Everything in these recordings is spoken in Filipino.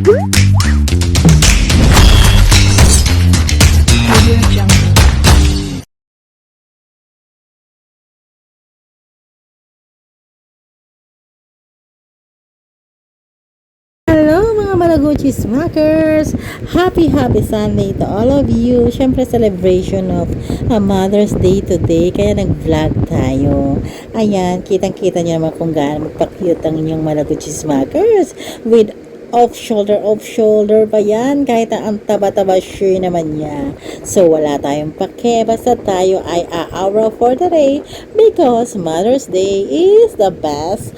Hello mga Malaguchi Smackers! Happy Sunday to all of you! Siyempre celebration of Mother's Day today, kaya nag-vlog tayo. Ayan, kitang-kita nyo naman kung gaano magpa-cute ang inyong Malaguchi Smackers with off shoulder pa yan, kahit ang taba-taba sure naman niya. So wala tayong pake, basta tayo ay a-aura for the day because Mother's Day is the best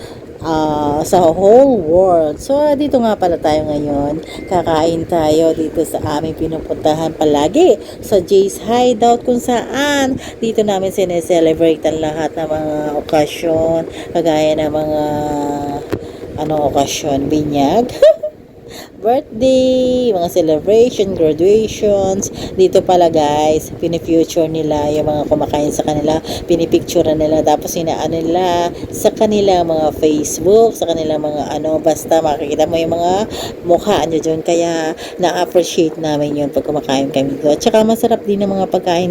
sa whole world. So, dito nga pala tayo ngayon. Kakain tayo dito sa aming pinupuntahan palagi sa Jay's Hideout, kung saan dito namin sineselebrate ang lahat ng mga okasyon, kagaya ng mga okasyon, binyag, birthday, mga celebration, graduations. Dito pala guys, pinifuture nila yung mga kumakain sa kanila, pinipicture nila, tapos inaano nila sa kanila mga Facebook, sa kanila mga basta makikita mo yung mga mukha nyo dyan. Kaya na-appreciate namin yun pag kumakain kami dito. At saka masarap din ang mga pagkain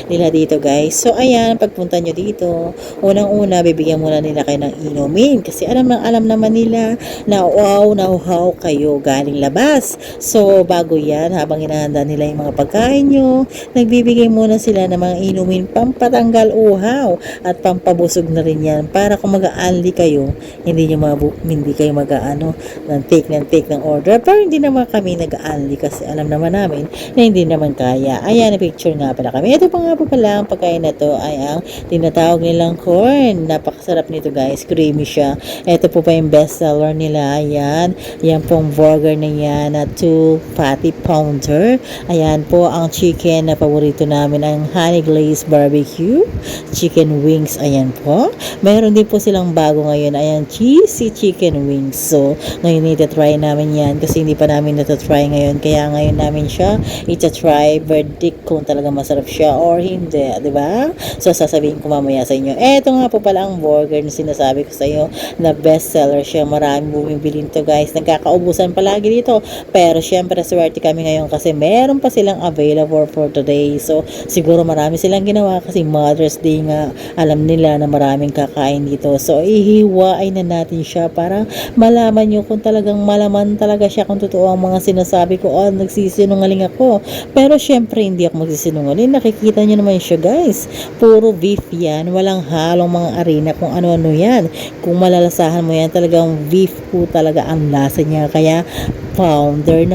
nila dito guys. So ayan, pagpunta nyo dito, unang-una bibigyan muna nila kayo ng inumin kasi alam naman nila na nauhaw kayo galing labas. So, bago yan, habang inahanda nila yung mga pagkain nyo, nagbibigay muna sila ng mga inumin pampatanggal uhaw at pampabusog na rin yan para kung mag-aanli kayo, hindi kayo ng take ng order. Pero hindi naman kami nag-aanli kasi alam naman namin na hindi naman kaya. Ayan, picture nga pala kami. Ito pa nga pala ang pagkain na to ay ang tinatawag nilang corn. Napakasarap nito guys, creamy siya. Ito po pa yung best seller nila. Ayan, yan pong burger na yan na 2 patty pounder. Ayan po ang chicken na paborito namin, ang honey glazed barbecue chicken wings. Ayan po, mayroon din po silang bago ngayon, ayan, cheesy chicken wings. So ngayon ita-try namin yan kasi hindi pa namin nata-try ngayon, kaya ngayon namin siya ita-try, verdict kung talaga masarap siya or hindi, di ba? So sasabihin ko mamaya sa inyo. Eto nga po pala ang burger na sinasabi ko sa iyo na best seller siya, maraming bumibili nito guys, nagkakaubusan palagi dito. Pero syempre swerte kami ngayon kasi meron pa silang available for today. So siguro marami silang ginawa kasi Mother's Day nga, alam nila na maraming kakain dito. So ihiwain na natin siya para malaman nyo kung talagang malaman talaga siya, kung totoo ang mga sinasabi ko. Nagsisinungaling ako. Pero syempre hindi ako magsisinungaling. Nakikita nyo naman siya guys, puro beef yan, walang halong mga arena kung ano-ano yan. Kung malalasahan mo yan, talagang beef po talaga ang lasa niya. Kaya founder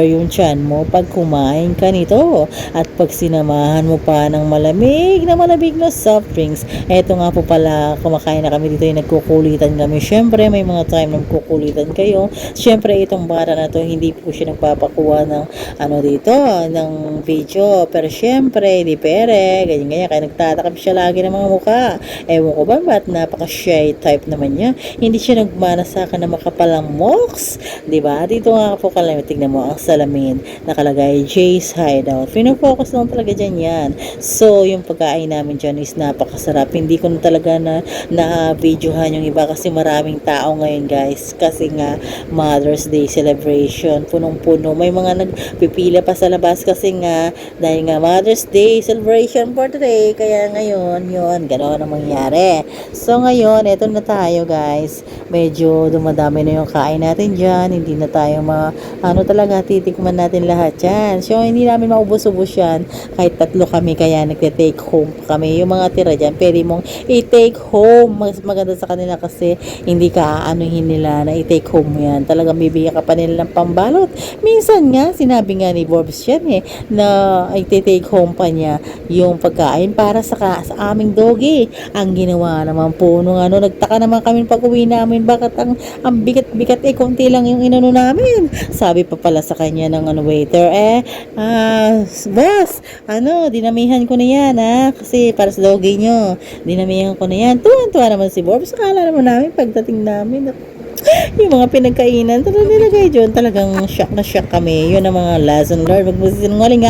yung tiyan mo pag kumain ka nito. At pag sinamahan mo pa ng malamig na soft drinks. Eto nga po pala, kumakain na kami dito, yung nagkukulitan kami. Syempre may mga time na nagkukulitan kayo. Syempre itong bara na to, hindi po siya nagpapakuha ng dito, ng video. Pero syempre, di pere, ganyan. Kaya nagtatakap siya lagi ng mga mukha. Ewan ko ba, ba't napaka-shy type naman niya. Hindi siya nagmana sa akin na makapalang moks. Diba? Dito nga po kami, tignan mo ang salamin, nakalagay Jay's Hideout. Pinofocus lang talaga dyan yan. So, yung pagkain namin dyan is napakasarap. Hindi ko na talaga na-videohan yung iba kasi maraming tao ngayon guys. Kasi nga, Mother's Day celebration, punong-puno. May mga nagpipila pa sa labas kasi nga, dahil nga Mother's Day celebration for today. Kaya ngayon, yun, gano'n ang mangyari. So, ngayon, eto na tayo guys. Medyo dumadami na yung kain natin dyan. Hindi na tayo talaga titikman natin lahat yan. So hindi namin maubos-ubos yan kahit 3 kami, kaya nagte-take home kami. Yung mga tira dyan pwede mong i-take home. Mas maganda sa kanila kasi hindi ka aanuhin nila na i-take home mo yan. Talagang bibigyan ka pa nila ng pambalot. Minsan nga sinabi nga ni Borbs yan na i-take home pa niya yung pagkain para sa aming doggy. Ang ginawa naman po nung nagtaka naman kami pag uwi namin, bakit ang bigat-bigat konti lang yung inano namin. Sabi pa pala sa kanya ng waiter, boss, dinamihan ko na yan kasi para sa doggy nyo, dinamihan ko na yan. Tuwan-tuwa naman si Bob. Sakala naman namin pagdating namin yung mga pinagkainan talaga nilagay dyan, talagang shock na shock kami. Yun ang mga lesson learned. Magmusinungaling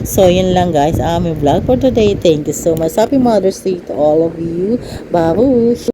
So yun lang guys, aming vlog for today. Thank you so much. Happy Mother's Day to all of you. Babush!